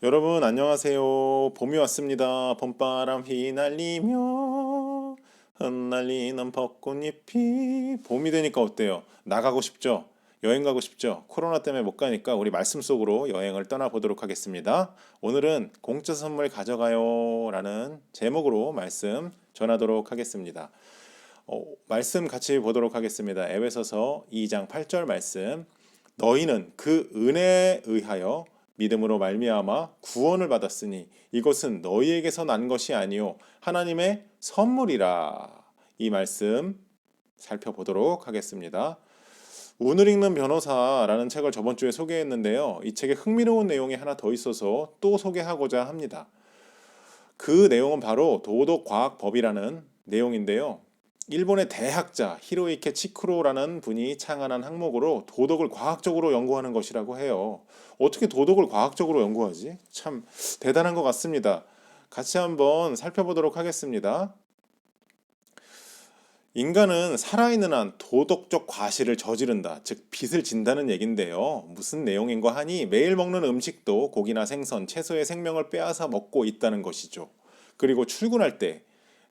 여러분 안녕하세요. 봄이 왔습니다. 봄바람 휘날리며 흩날리는 벚꽃잎이 봄이 되니까 어때요? 나가고 싶죠? 여행 가고 싶죠? 코로나 때문에 못 가니까 우리 말씀 속으로 여행을 떠나보도록 하겠습니다. 오늘은 공짜 선물 가져가요 라는 제목으로 말씀 전하도록 하겠습니다. 말씀 같이 보도록 하겠습니다. 에베소서 2장 8절 말씀. 너희는 그 은혜에 의하여 믿음으로 말미암아 구원을 받았으니 이것은 너희에게서 난 것이 아니요 하나님의 선물이라. 이 말씀 살펴보도록 하겠습니다. 운을 읽는 변호사라는 책을 저번 주에 소개했는데요. 이 책에 흥미로운 내용이 하나 더 있어서 또 소개하고자 합니다. 그 내용은 바로 도덕과학법이라는 내용인데요. 일본의 대학자 히로이케 치쿠로라는 분이 창안한 항목으로 도덕을 과학적으로 연구하는 것이라고 해요. 어떻게 도덕을 과학적으로 연구하지? 참 대단한 것 같습니다. 같이 한번 살펴보도록 하겠습니다. 인간은 살아있는 한 도덕적 과실을 저지른다, 즉 빚을 진다는 얘긴데요. 무슨 내용인가 하니 매일 먹는 음식도 고기나 생선, 채소의 생명을 빼앗아 먹고 있다는 것이죠. 그리고 출근할 때,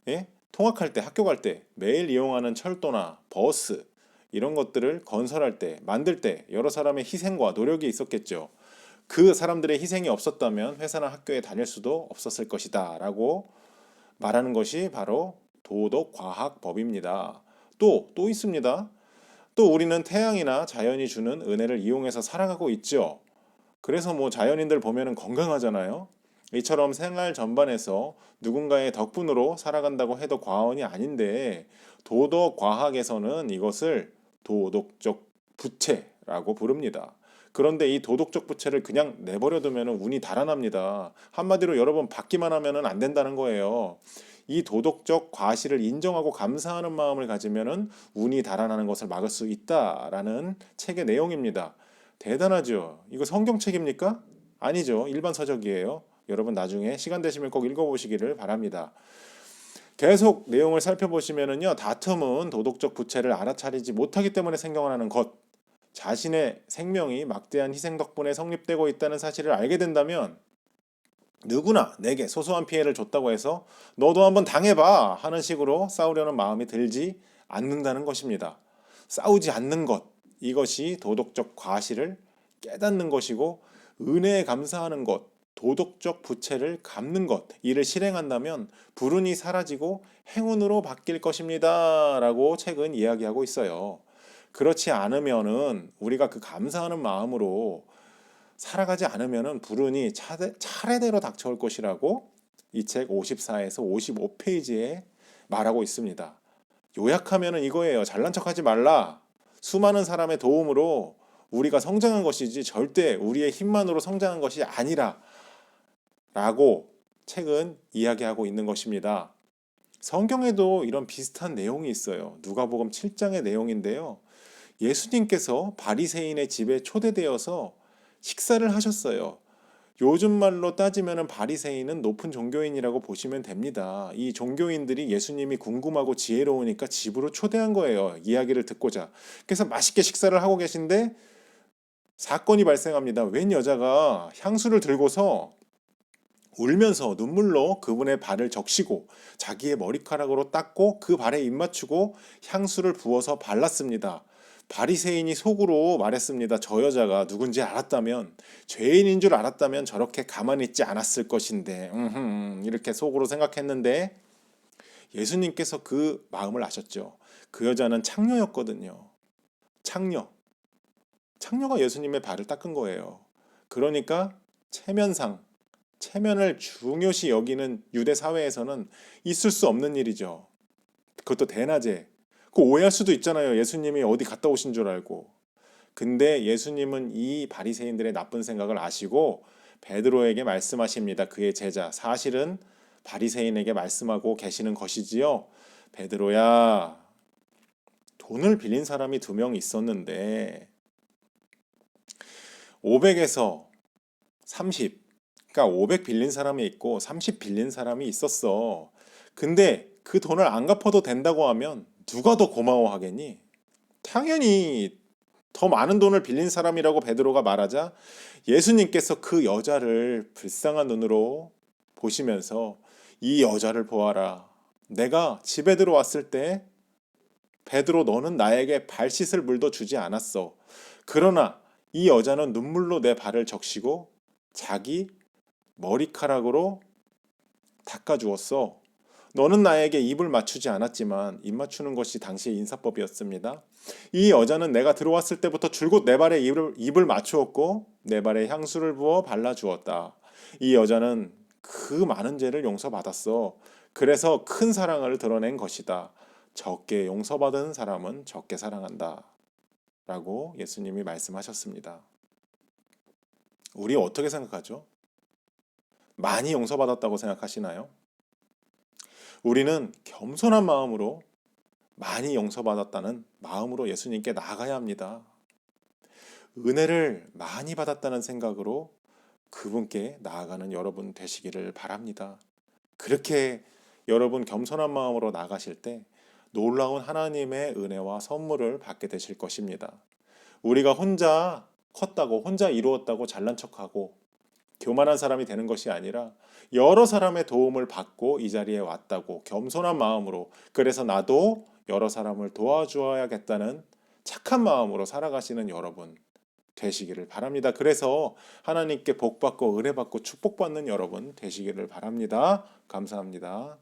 예? 통학할 때, 학교 갈 때, 매일 이용하는 철도나 버스 이런 것들을 건설할 때, 만들 때 여러 사람의 희생과 노력이 있었겠죠. 그 사람들의 희생이 없었다면 회사나 학교에 다닐 수도 없었을 것이다 라고 말하는 것이 바로 도덕과학법입니다. 또 있습니다. 또 우리는 태양이나 자연이 주는 은혜를 이용해서 살아가고 있죠. 그래서 뭐 자연인들 보면은 건강하잖아요. 이처럼 생활 전반에서 누군가의 덕분으로 살아간다고 해도 과언이 아닌데 도덕과학에서는 이것을 도덕적 부채라고 부릅니다. 그런데 이 도덕적 부채를 그냥 내버려 두면 운이 달아납니다. 한마디로 여러분 받기만 하면 안 된다는 거예요. 이 도덕적 과실을 인정하고 감사하는 마음을 가지면 운이 달아나는 것을 막을 수 있다라는 책의 내용입니다. 대단하죠? 이거 성경책입니까? 아니죠. 일반 서적이에요. 여러분 나중에 시간 되시면 꼭 읽어보시기를 바랍니다. 계속 내용을 살펴보시면은요, 다툼은 도덕적 부채를 알아차리지 못하기 때문에 생겨나는 것, 자신의 생명이 막대한 희생 덕분에 성립되고 있다는 사실을 알게 된다면 누구나 내게 소소한 피해를 줬다고 해서 너도 한번 당해봐 하는 식으로 싸우려는 마음이 들지 않는다는 것입니다. 싸우지 않는 것, 이것이 도덕적 과실을 깨닫는 것이고 은혜에 감사하는 것, 도덕적 부채를 갚는 것, 이를 실행한다면 불운이 사라지고 행운으로 바뀔 것입니다. 라고 책은 이야기하고 있어요. 그렇지 않으면은 우리가 그 감사하는 마음으로 살아가지 않으면은 불운이 차례대로 닥쳐올 것이라고 이 책 54에서 55페이지에 말하고 있습니다. 요약하면은 이거예요. 잘난 척하지 말라. 수많은 사람의 도움으로 우리가 성장한 것이지 절대 우리의 힘만으로 성장한 것이 아니라 라고 책은 이야기하고 있는 것입니다. 성경에도 이런 비슷한 내용이 있어요. 누가복음 7장의 내용인데요. 예수님께서 바리새인의 집에 초대되어서 식사를 하셨어요. 요즘 말로 따지면 바리새인은 높은 종교인이라고 보시면 됩니다. 이 종교인들이 예수님이 궁금하고 지혜로우니까 집으로 초대한 거예요. 이야기를 듣고자. 그래서 맛있게 식사를 하고 계신데 사건이 발생합니다. 웬 여자가 향수를 들고서 울면서 눈물로 그분의 발을 적시고 자기의 머리카락으로 닦고 그 발에 입 맞추고 향수를 부어서 발랐습니다. 바리새인이 속으로 말했습니다. 저 여자가 누군지 알았다면, 죄인인 줄 알았다면 저렇게 가만히 있지 않았을 것인데, 이렇게 속으로 생각했는데 예수님께서 그 마음을 아셨죠. 그 여자는 창녀였거든요. 창녀. 창녀가 예수님의 발을 닦은 거예요. 그러니까 체면상, 체면을 중요시 여기는 유대 사회에서는 있을 수 없는 일이죠. 그것도 대낮에. 그 오해할 수도 있잖아요. 예수님이 어디 갔다 오신 줄 알고. 근데 예수님은 이 바리새인들의 나쁜 생각을 아시고 베드로에게 말씀하십니다. 그의 제자. 사실은 바리새인에게 말씀하고 계시는 것이지요. 베드로야, 돈을 빌린 사람이 두 명 있었는데 500에서 30, 그러니까 500 빌린 사람이 있고 30 빌린 사람이 있었어. 근데 그 돈을 안 갚아도 된다고 하면 누가 더 고마워하겠니? 당연히 더 많은 돈을 빌린 사람이라고 베드로가 말하자 예수님께서 그 여자를 불쌍한 눈으로 보시면서 이 여자를 보아라. 내가 집에 들어왔을 때 베드로 너는 나에게 발 씻을 물도 주지 않았어. 그러나 이 여자는 눈물로 내 발을 적시고 자기 머리카락으로 닦아주었어. 너는 나에게 입을 맞추지 않았지만 입 맞추는 것이 당시의 인사법이었습니다. 이 여자는 내가 들어왔을 때부터 줄곧 내 발에 입을 맞추었고 내 발에 향수를 부어 발라주었다. 이 여자는 그 많은 죄를 용서받았어. 그래서 큰 사랑을 드러낸 것이다. 적게 용서받은 사람은 적게 사랑한다. 라고 예수님이 말씀하셨습니다. 우리 어떻게 생각하죠? 많이 용서받았다고 생각하시나요? 우리는 겸손한 마음으로 많이 용서받았다는 마음으로 예수님께 나아가야 합니다. 은혜를 많이 받았다는 생각으로 그분께 나아가는 여러분 되시기를 바랍니다. 그렇게 여러분 겸손한 마음으로 나가실 때 놀라운 하나님의 은혜와 선물을 받게 되실 것입니다. 우리가 혼자 컸다고, 혼자 이루었다고 잘난 척하고 교만한 사람이 되는 것이 아니라 여러 사람의 도움을 받고 이 자리에 왔다고 겸손한 마음으로, 그래서 나도 여러 사람을 도와주어야겠다는 착한 마음으로 살아가시는 여러분 되시기를 바랍니다. 그래서 하나님께 복받고 은혜받고 축복받는 여러분 되시기를 바랍니다. 감사합니다.